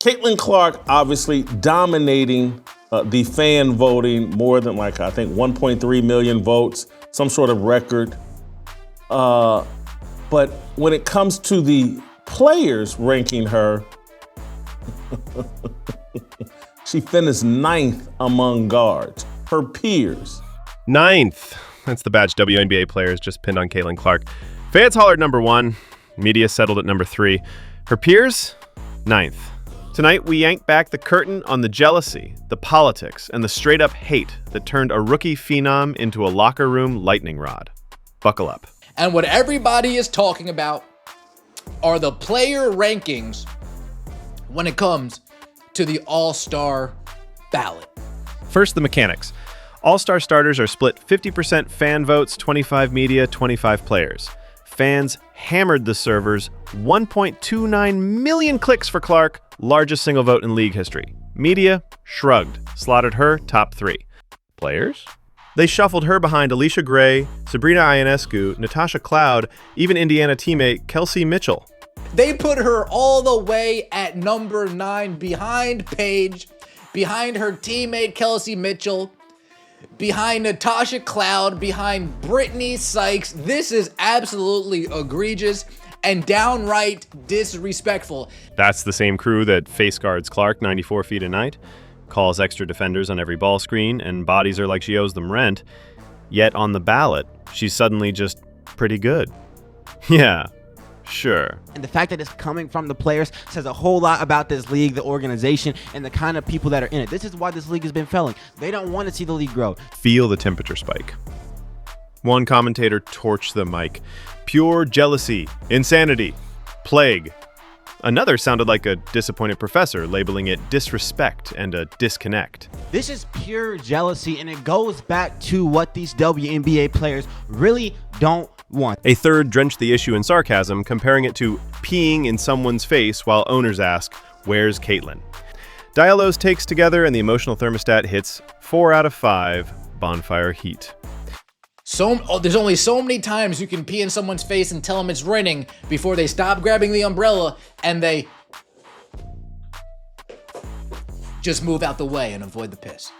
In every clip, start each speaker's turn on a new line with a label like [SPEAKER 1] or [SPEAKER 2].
[SPEAKER 1] Caitlin Clark obviously dominating the fan voting, more than I think 1.3 million votes, some sort of record. But when it comes to the players ranking her, she finished 9th among guards. Her peers.
[SPEAKER 2] 9th. That's the badge WNBA players just pinned on Caitlin Clark. Fans hollered number 1. Media settled at number 3. Her peers? 9th. Tonight, we yank back the curtain on the jealousy, the politics, and the straight-up hate that turned a rookie phenom into a locker room lightning rod. Buckle up.
[SPEAKER 3] And what everybody is talking about are the player rankings when it comes to the All-Star ballot.
[SPEAKER 2] First, the mechanics. All-Star starters are split 50% fan votes, 25 media, 25 players. Fans hammered the servers. 1.29 million clicks for Clark, largest single vote in league history. Media shrugged, slotted her top 3. Players? They shuffled her behind Alicia Gray, Sabrina Ionescu, Natasha Cloud, even Indiana teammate Kelsey Mitchell.
[SPEAKER 3] They put her all the way at number 9 behind Paige, behind her teammate Kelsey Mitchell, behind Natasha Cloud, behind Brittany Sykes. This is absolutely egregious and downright disrespectful.
[SPEAKER 2] That's the same crew that face guards Clark 94 feet a night, calls extra defenders on every ball screen, and bodies her like she owes them rent. Yet on the ballot, she's suddenly just pretty good. Yeah, sure.
[SPEAKER 4] And the fact that it's coming from the players says a whole lot about this league, the organization, and the kind of people that are in it. This is why this league has been failing. They don't want to see the league grow.
[SPEAKER 2] Feel the temperature spike. One commentator torched the mic. Pure jealousy, insanity, plague. Another sounded like a disappointed professor, labeling it disrespect and a disconnect.
[SPEAKER 4] This is pure jealousy, and it goes back to what these WNBA players really don't want.
[SPEAKER 2] A third drenched the issue in sarcasm, comparing it to peeing in someone's face while owners ask, "Where's Caitlin?" Dial those takes together and the emotional thermostat hits 4 out of 5 bonfire heat.
[SPEAKER 3] There's only so many times you can pee in someone's face and tell them it's raining before they stop grabbing the umbrella and they just move out the way and avoid the piss.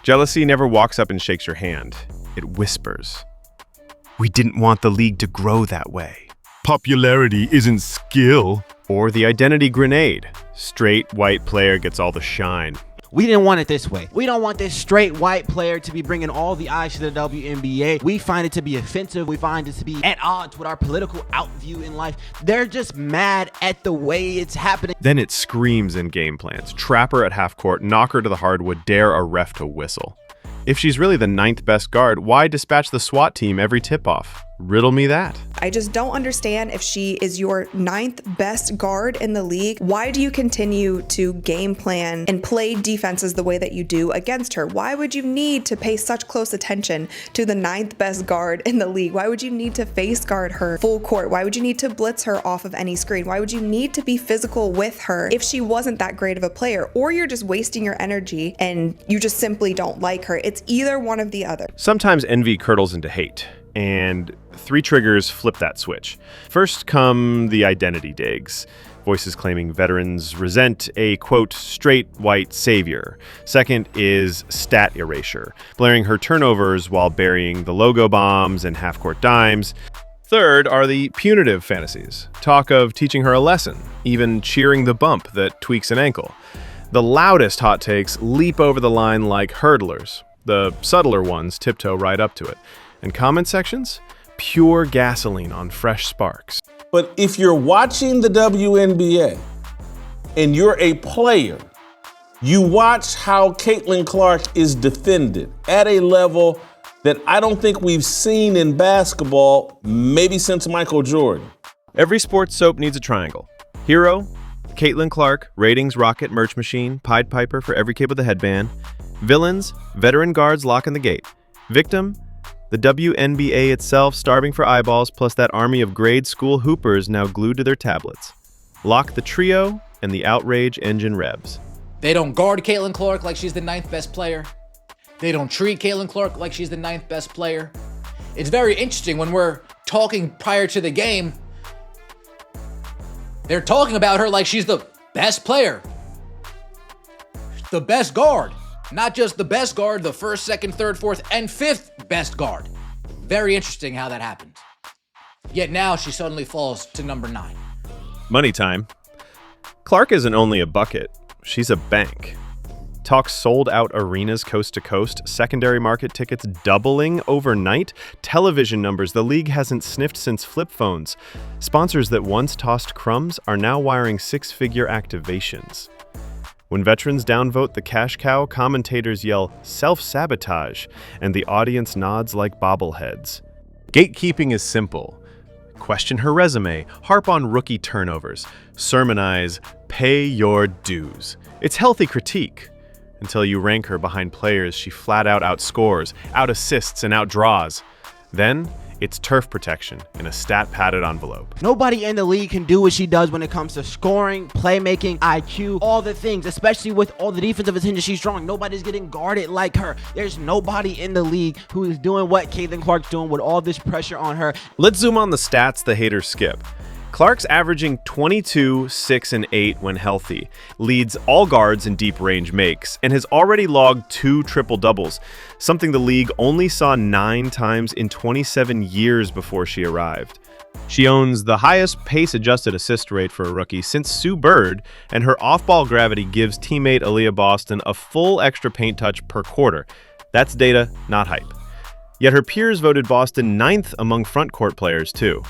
[SPEAKER 2] Jealousy never walks up and shakes your hand. It whispers. We didn't want the league to grow that way. Popularity isn't skill. Or the identity grenade. Straight white player gets all the shine.
[SPEAKER 4] We didn't want it this way. We don't want this straight white player to be bringing all the eyes to the WNBA. We find it to be offensive. We find it to be at odds with our political outview in life. They're just mad at the way it's happening.
[SPEAKER 2] Then it screams in game plans. Trap her at half court, knock her to the hardwood, dare a ref to whistle. If she's really the 9th best guard, why dispatch the SWAT team every tip-off? Riddle me that.
[SPEAKER 5] I just don't understand, if she is your 9th best guard in the league, why do you continue to game plan and play defenses the way that you do against her? Why would you need to pay such close attention to the 9th best guard in the league? Why would you need to face guard her full court? Why would you need to blitz her off of any screen? Why would you need to be physical with her if she wasn't that great of a player? Or you're just wasting your energy and you just simply don't like her. It's either one of the other.
[SPEAKER 2] Sometimes envy curdles into hate, and 3 triggers flip that switch. First come the identity digs. Voices claiming veterans resent a, quote, straight white savior. Second is stat erasure, blaring her turnovers while burying the logo bombs and half-court dimes. Third are the punitive fantasies. Talk of teaching her a lesson, even cheering the bump that tweaks an ankle. The loudest hot takes leap over the line like hurdlers. The subtler ones tiptoe right up to it. And comment sections? Pure gasoline on fresh sparks.
[SPEAKER 1] But if you're watching the WNBA and you're a player, you watch how Caitlin Clark is defended at a level that I don't think we've seen in basketball, maybe since Michael Jordan.
[SPEAKER 2] Every sports soap needs a triangle. Hero, Caitlin Clark, ratings rocket merch machine, Pied Piper for every kid with a headband. Villains, veteran guards locking the gate. Victim, the WNBA itself starving for eyeballs, plus that army of grade school hoopers now glued to their tablets. Lock the trio, and the outrage engine revs.
[SPEAKER 3] They don't guard Caitlin Clark like she's the 9th best player. They don't treat Caitlin Clark like she's the 9th best player. It's very interesting when we're talking prior to the game. They're talking about her like she's the best player. the best guard. Not just the best guard, the first, second, third, fourth, and fifth best guard. Very interesting how that happened. Yet now she suddenly falls to number 9.
[SPEAKER 2] Money time. Clark isn't only a bucket, she's a bank. Talk sold-out arenas coast to coast, secondary market tickets doubling overnight, television numbers the league hasn't sniffed since flip phones. Sponsors that once tossed crumbs are now wiring 6-figure activations. When veterans downvote the cash cow, commentators yell self-sabotage, and the audience nods like bobbleheads. Gatekeeping is simple. Question her resume, harp on rookie turnovers, sermonize, pay your dues. It's healthy critique. Until you rank her behind players she flat out outscores, out-assists, and outdraws. Then, it's turf protection in a stat-padded envelope.
[SPEAKER 4] Nobody in the league can do what she does when it comes to scoring, playmaking, IQ, all the things, especially with all the defensive attention she's drawing. Nobody's getting guarded like her. There's nobody in the league who is doing what Caitlin Clark's doing with all this pressure on her.
[SPEAKER 2] Let's zoom on the stats the haters skip. Clark's averaging 22, 6, and 8 when healthy, leads all guards in deep range makes, and has already logged 2 triple-doubles, something the league only saw 9 times in 27 years before she arrived. She owns the highest pace-adjusted assist rate for a rookie since Sue Bird, and her off-ball gravity gives teammate Aaliyah Boston a full extra paint touch per quarter. That's data, not hype. Yet her peers voted Boston 9th among front-court players, too.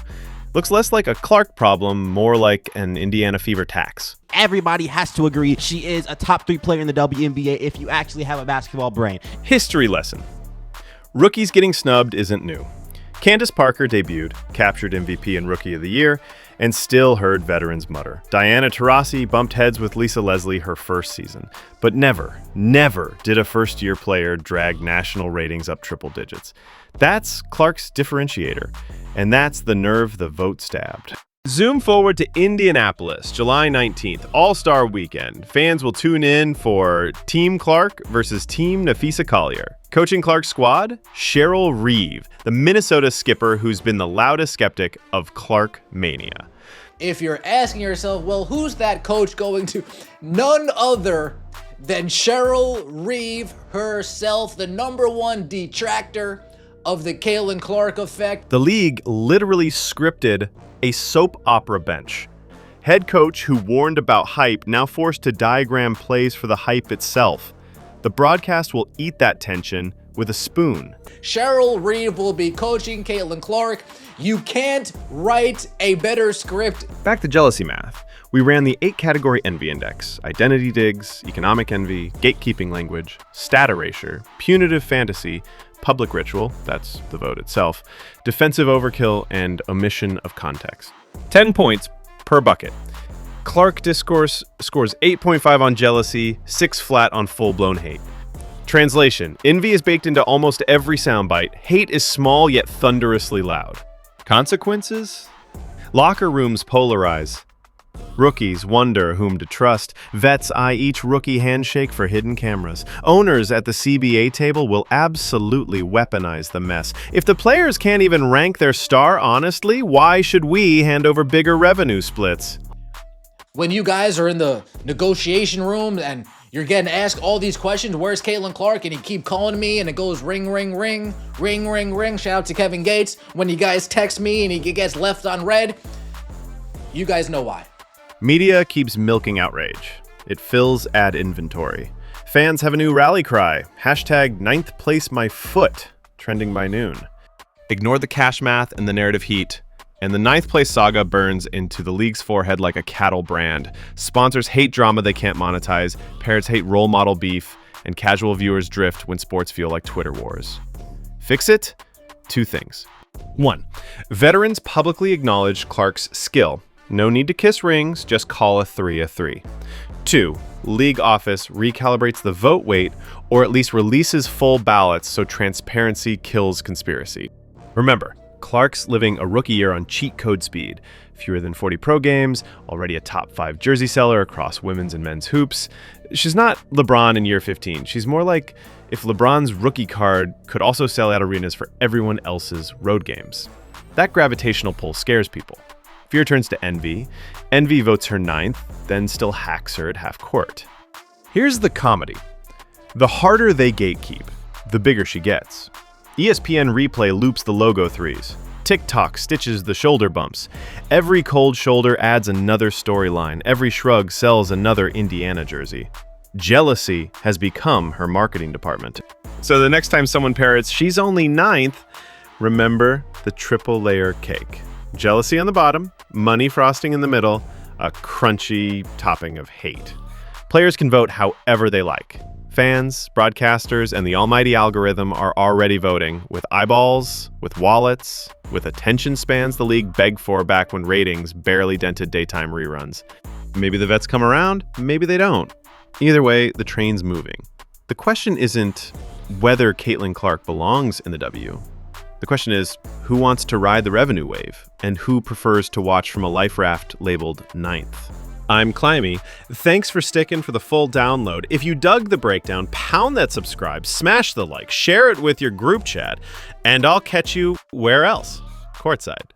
[SPEAKER 2] Looks less like a Clark problem, more like an Indiana Fever tax.
[SPEAKER 4] Everybody has to agree she is a top 3 player in the WNBA if you actually have a basketball brain.
[SPEAKER 2] History lesson. Rookies getting snubbed isn't new. Candace Parker debuted, captured MVP and Rookie of the Year, and still heard veterans mutter. Diana Taurasi bumped heads with Lisa Leslie her first season, but never did a first-year player drag national ratings up triple digits. That's Clark's differentiator, and that's the nerve the vote stabbed. Zoom forward to Indianapolis, July 19th, All-Star Weekend. Fans will tune in for Team Clark versus Team Nafisa Collier. Coaching Clark's squad, Cheryl Reeve, the Minnesota skipper who's been the loudest skeptic of Clark mania.
[SPEAKER 3] If you're asking yourself, well, who's that coach going to? None other than Cheryl Reeve herself, the #1 detractor of the Caitlin Clark effect.
[SPEAKER 2] The league literally scripted a soap opera bench. Head coach who warned about hype now forced to diagram plays for the hype itself. The broadcast will eat that tension with a spoon.
[SPEAKER 3] Cheryl Reeve will be coaching Caitlin Clark. You can't write a better script.
[SPEAKER 2] Back to jealousy math. We ran the 8-category envy index: identity digs, economic envy, gatekeeping language, stat erasure, punitive fantasy, public ritual, that's the vote itself, defensive overkill, and omission of context. 10 points per bucket. Clark Discourse scores 8.5 on jealousy, 6 flat on full-blown hate. Translation: envy is baked into almost every soundbite. Hate is small yet thunderously loud. Consequences? Locker rooms polarize. Rookies wonder whom to trust. Vets eye each rookie handshake for hidden cameras. Owners at the CBA table will absolutely weaponize the mess. If the players can't even rank their star honestly, why should we hand over bigger revenue splits?
[SPEAKER 3] When you guys are in the negotiation room and you're getting asked all these questions, where's Caitlin Clark? And you keep calling me and it goes ring, ring, ring, ring, ring, ring. Shout out to Kevin Gates. When you guys text me and he gets left on red, you guys know why.
[SPEAKER 2] Media keeps milking outrage. It fills ad inventory. Fans have a new rally cry. Hashtag 9th place my foot, trending by noon. Ignore the cash math and the narrative heat, and the 9th place saga burns into the league's forehead like a cattle brand. Sponsors hate drama they can't monetize, parents hate role model beef, and casual viewers drift when sports feel like Twitter wars. Fix it? 2 things. 1. Veterans publicly acknowledge Clark's skill. No need to kiss rings, just call a 3 a 3. 2. League office recalibrates the vote weight, or at least releases full ballots so transparency kills conspiracy. Remember, Clark's living a rookie year on cheat code speed. Fewer than 40 pro games, already a top 5 jersey seller across women's and men's hoops. She's not LeBron in year 15. She's more like if LeBron's rookie card could also sell out arenas for everyone else's road games. That gravitational pull scares people. Fear turns to envy. Envy votes her 9th, then still hacks her at half court. Here's the comedy. The harder they gatekeep, the bigger she gets. ESPN Replay loops the logo threes. TikTok stitches the shoulder bumps. Every cold shoulder adds another storyline. Every shrug sells another Indiana jersey. Jealousy has become her marketing department. So the next time someone parrots, "She's only 9th," remember the triple layer cake. Jealousy on the bottom, money frosting in the middle, a crunchy topping of hate. Players can vote however they like. Fans, broadcasters, and the almighty algorithm are already voting with eyeballs, with wallets, with attention spans the league begged for back when ratings barely dented daytime reruns. Maybe the vets come around, maybe they don't. Either way, the train's moving. The question isn't whether Caitlin Clark belongs in the W. The question is, who wants to ride the revenue wave, and who prefers to watch from a life raft labeled 9th? I'm Climby. Thanks for sticking for the full download. If you dug the breakdown, pound that subscribe, smash the like, share it with your group chat, and I'll catch you where else? Courtside.